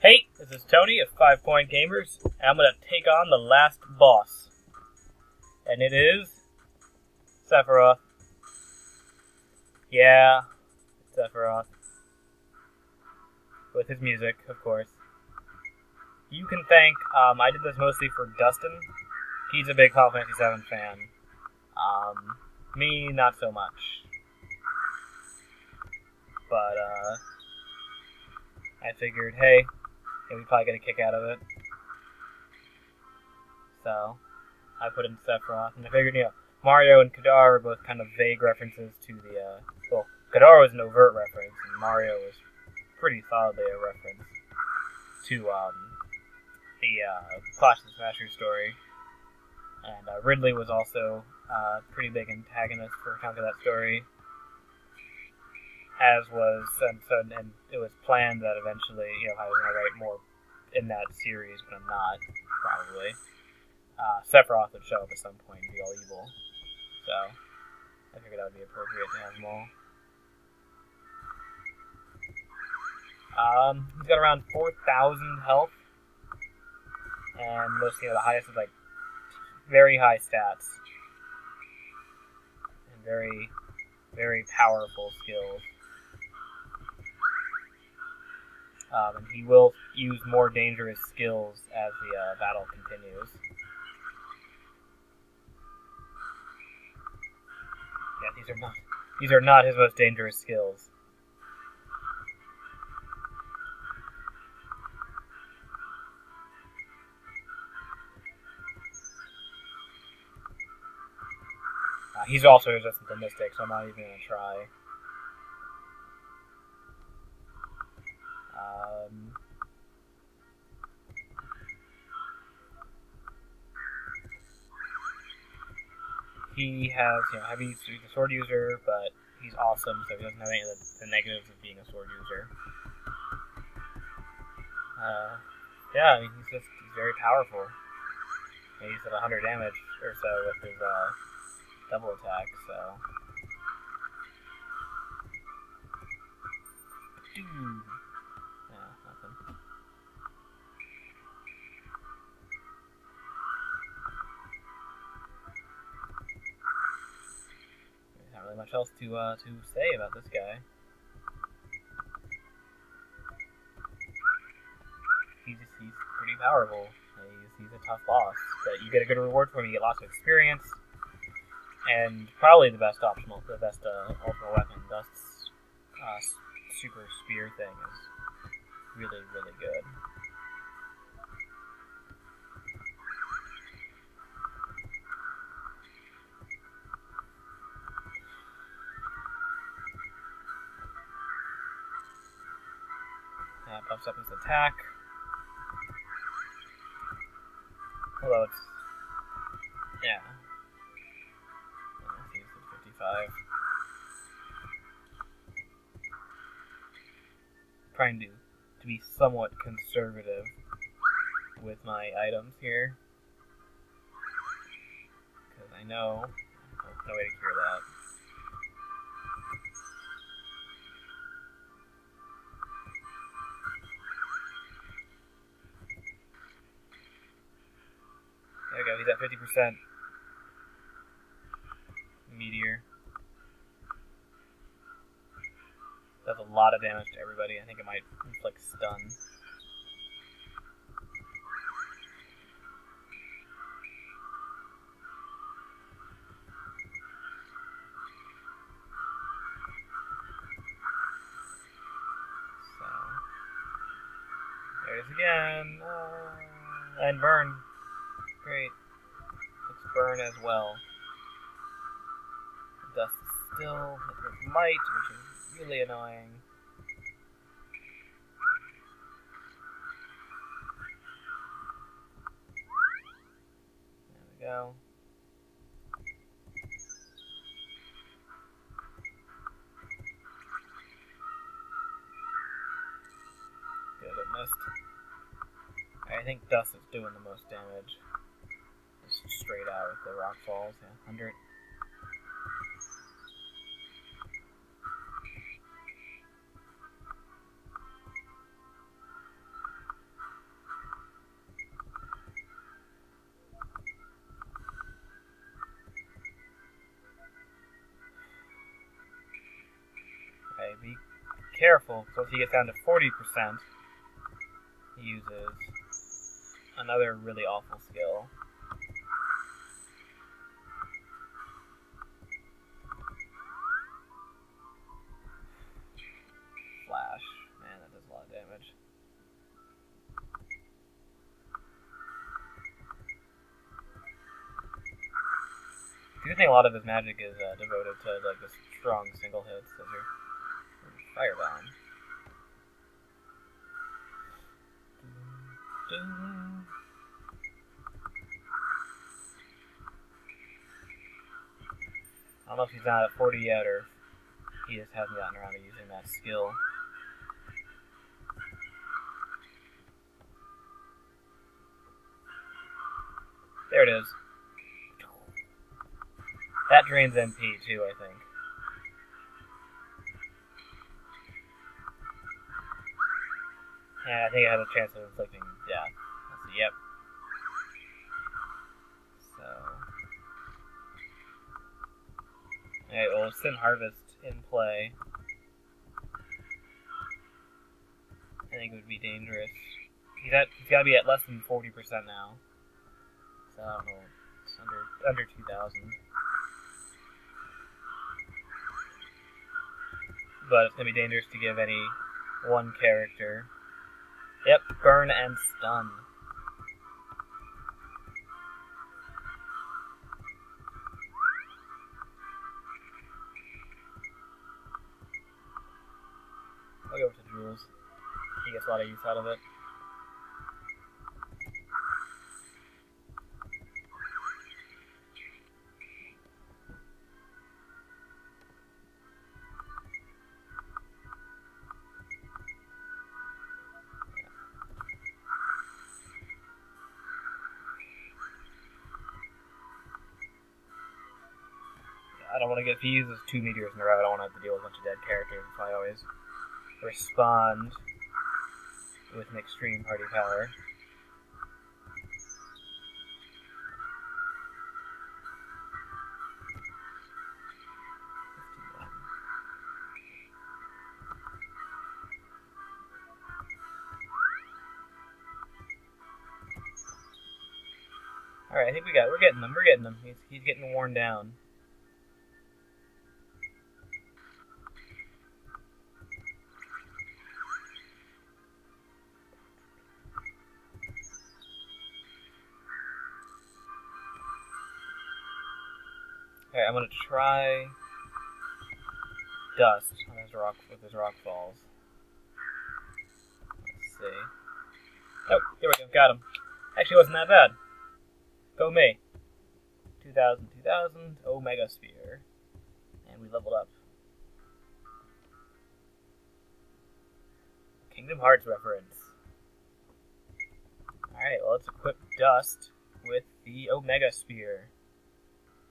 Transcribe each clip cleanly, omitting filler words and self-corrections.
Hey, this is Tony of 5 Point Gamers, and I'm going to take on the last boss. And it is Sephiroth. Yeah, Sephiroth. With his music, of course. You can thank, I did this mostly for Dustin. He's a big Final Fantasy VII fan. Me, not so much. But, I figured, hey, we'd probably get a kick out of it. So, I put in Sephiroth, and I figured, Mario and Kadar were both kind of vague references to the, well, Kadar was an overt reference, and Mario was pretty solidly a reference to, the, Clash of the Smashers story. And, Ridley was also a pretty big antagonist for a chunk of that story. As was, and it was planned that eventually, I was going to write more in that series, but I'm not, probably. Sephiroth would show up at some point and be all evil. So, I figured that would be appropriate to have them all. He's got around 4,000 health, and most, the highest is, very high stats. And very, very powerful skills. And he will use more dangerous skills as the battle continues. Yeah, these are not his most dangerous skills. He's also resistant to Mystic, so I'm not even going to try. He has, he's a sword user, but he's awesome, so he doesn't have any of the negatives of being a sword user. Yeah, he's very powerful. He's at 100 damage or so with his double attack, so. Yeah, nothing. There's not really much else to say about this guy. He's pretty powerful. He's a tough boss, but you get a good reward for him. You get lots of experience, and probably the best ultimate weapon. Dust's super spear thing is really, really good. That buffs up his attack. Although it's, yeah. He's at 55. Trying to be somewhat conservative with my items here. Because I know there's no way to cure that. There we go, he's at 50%. Meteor. Does a lot of damage to everybody. I think it might inflict stun. So, there it is again. And burn. Great. Let's burn as well. Dust is still hit with might, which is really annoying. There we go. Good, it missed. I think Dust is doing the most damage. Just straight out with the rock falls, yeah. 100. careful, because once he gets down to 40%, he uses another really awful skill. Flash. Man, that does a lot of damage. I do think a lot of his magic is devoted to like the strong single hits as your Firebound. I don't know if he's not at 40 yet, or he just hasn't gotten around to using that skill. There it is. That drains MP too, I think. Yeah, I think I had a chance of inflicting death. Let's see, yep. So... Alright, well, Sin Harvest in play. I think it would be dangerous. He's got to be at less than 40% now. So I don't know, it's under 2,000. But it's going to be dangerous to give any one character. Yep, burn and stun. I'll go with the Jewels. He gets a lot of use out of it. I don't want to get, if he uses 2 meteors in a row, I don't want to have to deal with a bunch of dead characters, so I always respond with an extreme party power. Alright, I think we're getting them. He's getting worn down. Alright, I'm gonna try Dust on his rock falls. Let's see. Oh, here we go, got him. Actually, wasn't that bad. Go me. 2,000, Omega Sphere. And we leveled up. Kingdom Hearts reference. Alright, well, let's equip Dust with the Omega Sphere.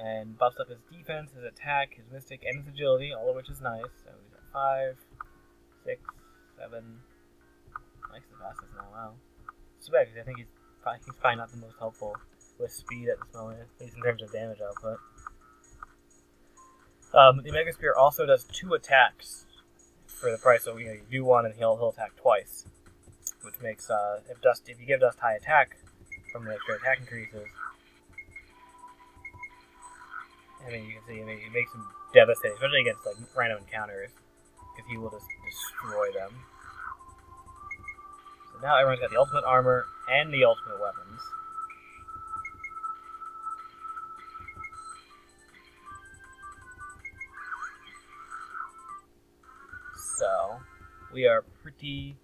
And buffs up his defense, his attack, his mystic, and his agility, all of which is nice. So we've got 5, 6, 7. Mike's the fastest now, wow. It's bad, because I think he's probably not the most helpful with speed at this moment, at least in terms of damage output. The Omega Spear also does 2 attacks for the price, so you do one and he'll attack twice. Which makes, if you give Dust high attack from the extra attack increases, I mean, you can see, it makes him devastating, especially against like random encounters, because he will just destroy them. So now everyone's got the ultimate armor and the ultimate weapons. So we are pretty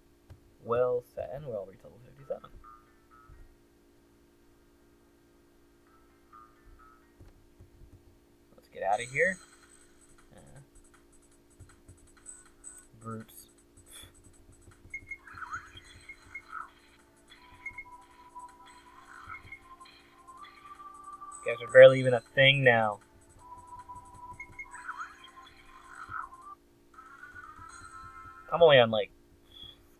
well set, and we're already level 57. Get out of here. Brutes. You guys are barely even a thing now. I'm only on like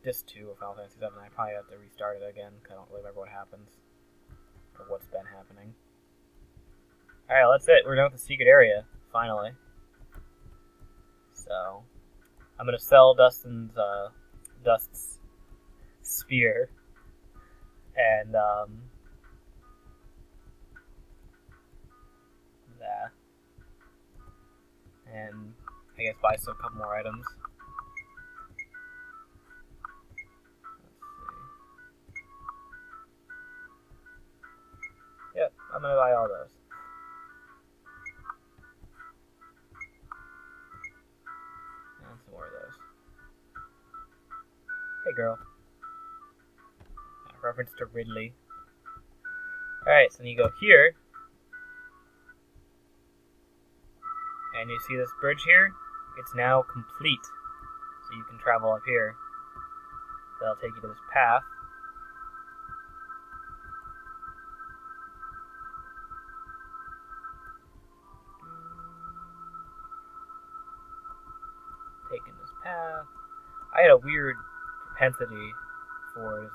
disc 2 of Final Fantasy VII. I probably have to restart it again because I don't really remember what happens or what's been happening. Alright, that's it. We're done with the secret area, finally. So, I'm gonna sell Dust's spear, and that, and I guess buy a couple more items. Yep, I'm gonna buy all those. And some more of those. Hey, girl. Reference to Ridley. Alright, so then you go here. And you see this bridge here? It's now complete. So you can travel up here. That'll take you to this path. Taking this path. I had a weird propensity for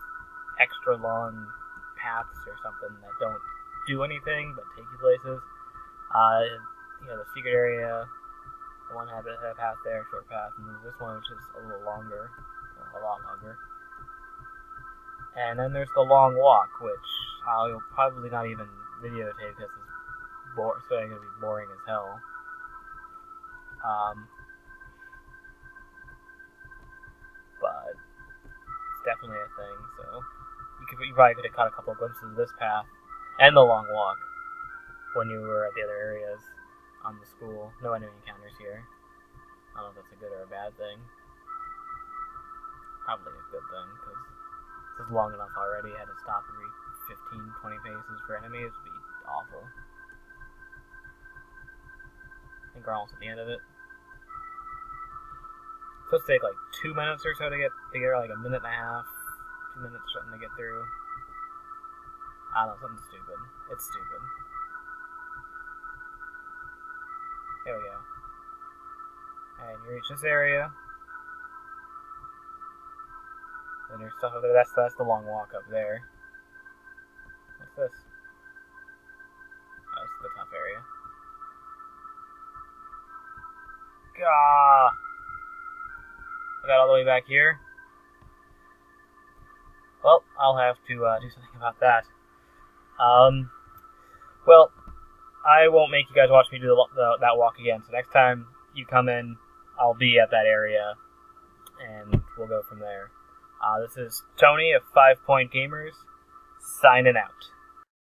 extra long paths or something that don't do anything but take you places. The secret area, the one had a path there, short path, and there's this one which is a little longer, a lot longer. And then there's the long walk, which I'll probably not even videotape because it's going to be boring as hell. But it's definitely a thing, so you probably could have caught a couple of glimpses of this path and the long walk when you were at the other areas on the school. No enemy encounters here. I don't know if that's a good or a bad thing. Probably a good thing, because this is long enough already. I had to stop every 15, 20 paces for enemies. It would be awful. I think we're almost at the end of it. It's supposed to take like 2 minutes or so to get like a minute and a half, 2 minutes or something to get through. I don't know, something stupid. It's stupid. There we go. And you reach this area. And there's stuff over there. That's the long walk up there. What's this? Oh, it's the tough area. Gah! I got all the way back here. Well, I'll have to do something about that. Well, I won't make you guys watch me do that walk again. So next time you come in, I'll be at that area, and we'll go from there. This is Tony of 5 Point Gamers, signing out.